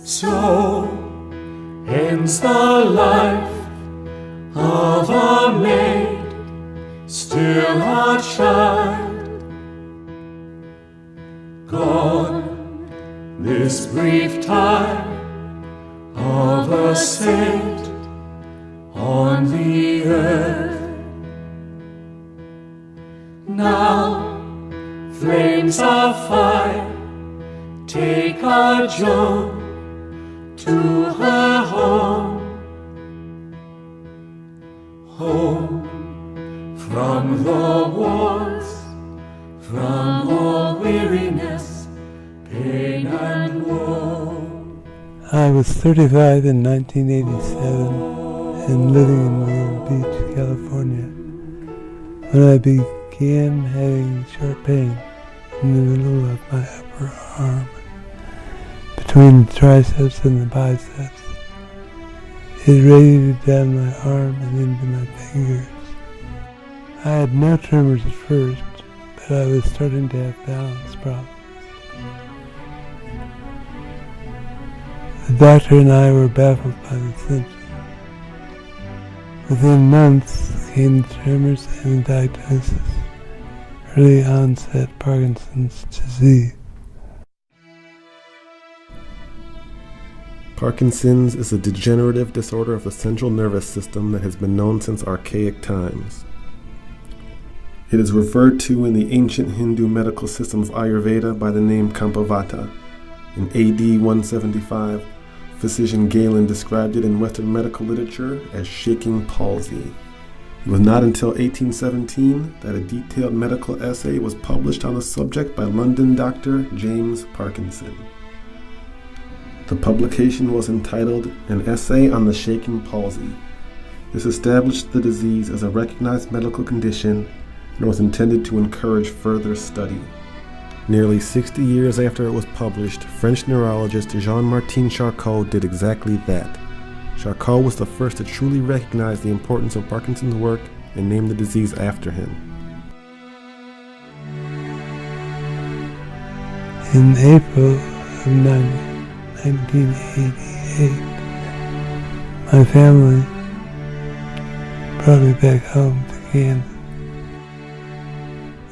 So ends the life of a maid, still a child. Gone this brief time of a saint on the earth. Now flames of fire take a Joe to her home, home from the wars, from all weariness, pain and woe. I was 35 in 1987 and living in Willow Beach, California, when I began having sharp pain in the middle of my upper arm, between the triceps and the biceps. It radiated down my arm and into my fingers. I had no tremors at first, but I was starting to have balance problems. The doctor and I were baffled by the symptoms. Within months came the tremors and the diagnosis, early onset Parkinson's disease. Parkinson's is a degenerative disorder of the central nervous system that has been known since archaic times. It is referred to in the ancient Hindu medical system of Ayurveda by the name Kampavata. In AD 175, physician Galen described it in Western medical literature as shaking palsy. It was not until 1817 that a detailed medical essay was published on the subject by London Dr. James Parkinson. The publication was entitled An Essay on the Shaking Palsy. This established the disease as a recognized medical condition and was intended to encourage further study. Nearly 60 years after it was published, French neurologist Jean-Martin Charcot did exactly that. Charcot was the first to truly recognize the importance of Parkinson's work and named the disease after him. In April of 1988, my family brought me back home to Kansas.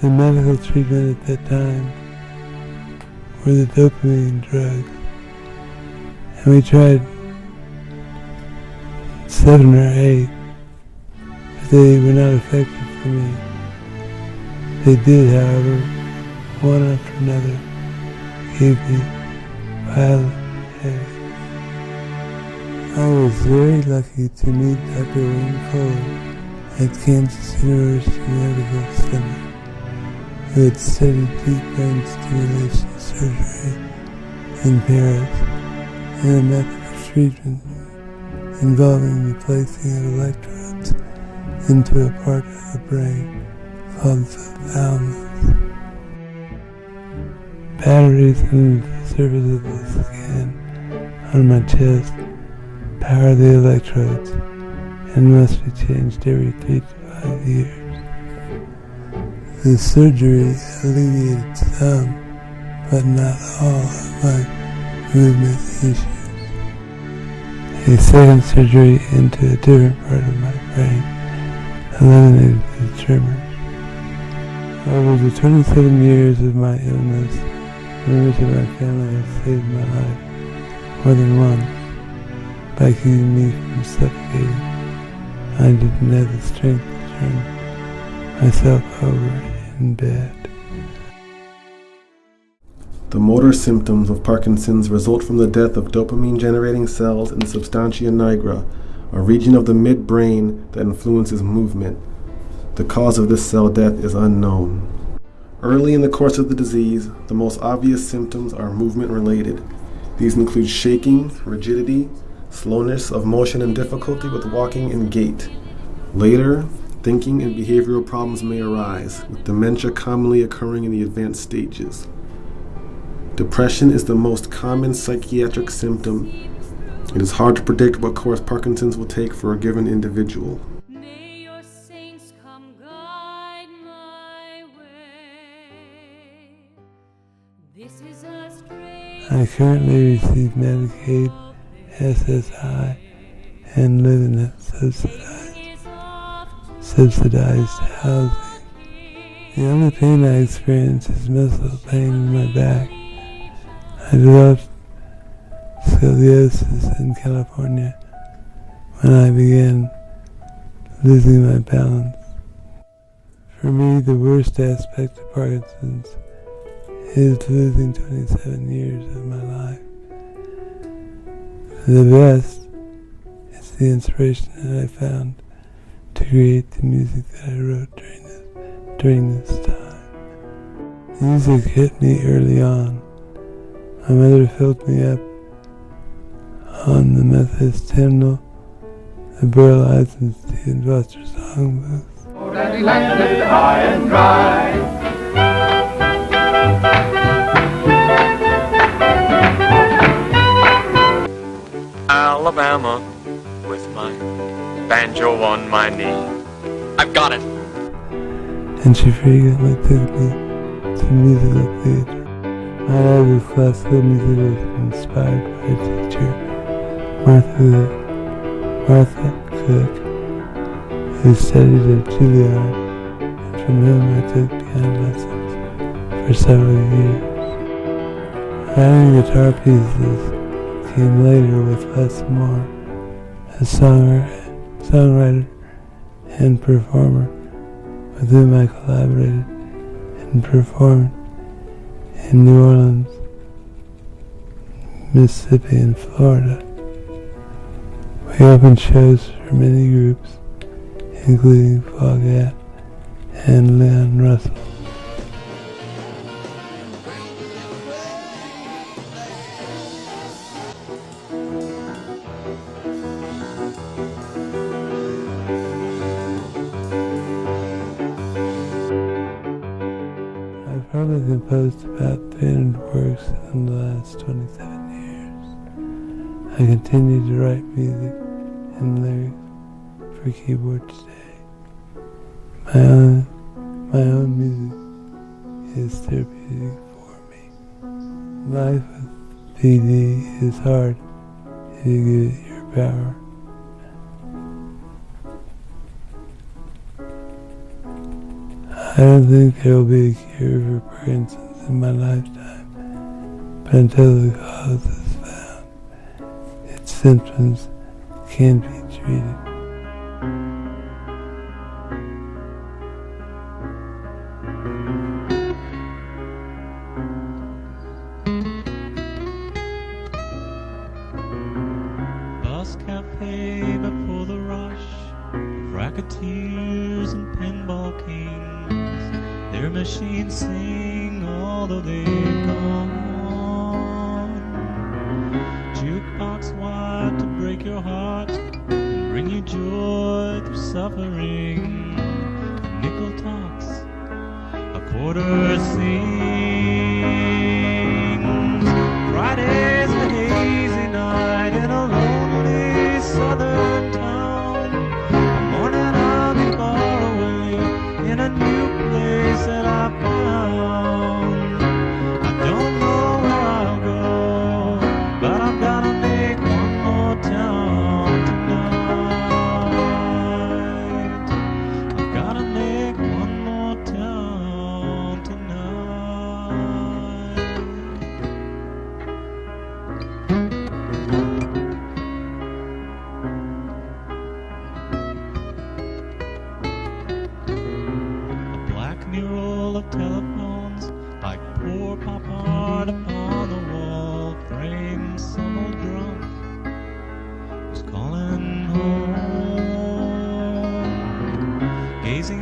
The medical treatment at that time were the dopamine drugs, and we tried 7 or 8, but they were not effective for me. They did, however, one after another, gave me violent headaches. I was very lucky to meet Dr. Wayne Fuller at Kansas University Medical Center, who had studied deep brain stimulation surgery in Paris and a method of treatment involving the placing of electrodes into a part of the brain called the thalamus. Batteries in the surface of the skin on my chest power the electrodes and must be changed every 3 to 5 years. The surgery alleviated some, but not all, of my movement issues. A second surgery into a different part of my brain eliminated the tremors. Over the 27 years of my illness, members of my family have saved my life more than once by keeping me from suffocating. I didn't have the strength to turn myself over in bed. The motor symptoms of Parkinson's result from the death of dopamine-generating cells in substantia nigra, a region of the midbrain that influences movement. The cause of this cell death is unknown. Early in the course of the disease, the most obvious symptoms are movement-related. These include shaking, rigidity, slowness of motion and difficulty with walking and gait. Later, thinking and behavioral problems may arise, with dementia commonly occurring in the advanced stages. Depression is the most common psychiatric symptom. It is hard to predict what course Parkinson's will take for a given individual. May your saints come guide my way. This is a strange I currently receive Medicaid, SSI, and live in a subsidized housing. The only pain I experience is muscle pain in my back. I developed scoliosis in California when I began losing my balance. For me, the worst aspect of Parkinson's is losing 27 years of my life. The best is the inspiration that I found to create the music that I wrote during this time. Music hit me early on. My mother filled me up on the Methodist hymnal, the Burl Ives and Stephen Foster songbooks. Oh, Daddy landed high and dry. Alabama, with my banjo on my knee. I've got it. And she frequently took me to musical theater. My love of classical music was inspired by a teacher, Martha Cook, who studied at Juilliard and from whom I took piano lessons for several years. Writing guitar pieces came later with Les Moore, a songwriter and performer with whom I collaborated and performed in New Orleans, Mississippi, and Florida. We opened shows for many groups, including Foghat and Leon Russell. I've probably composed about 300 works in the last 27 years. I continue to write music and lyrics for keyboard today. My own music is therapeutic for me. Life with PD is hard if you give it your power. I don't think there will be a cure for Parkinson's in my lifetime, but until the cause is found, its symptoms can be treated. Bus cafe before the rush of racketeers and pinball kings. Their machines sing although they've gone. Jukebox wide to break your heart and bring you joy through suffering. Nickel talks, a quarter sings. Friday's a hazy night in a lonely southern town. A morning I'll be far away in a new place that I found. I don't know where I'll go, but I've gotta make one more town tonight. I've gotta make one more town tonight. A black mural of telephones, like poor pop art upon the wall, frames some old drunk who's calling home, gazing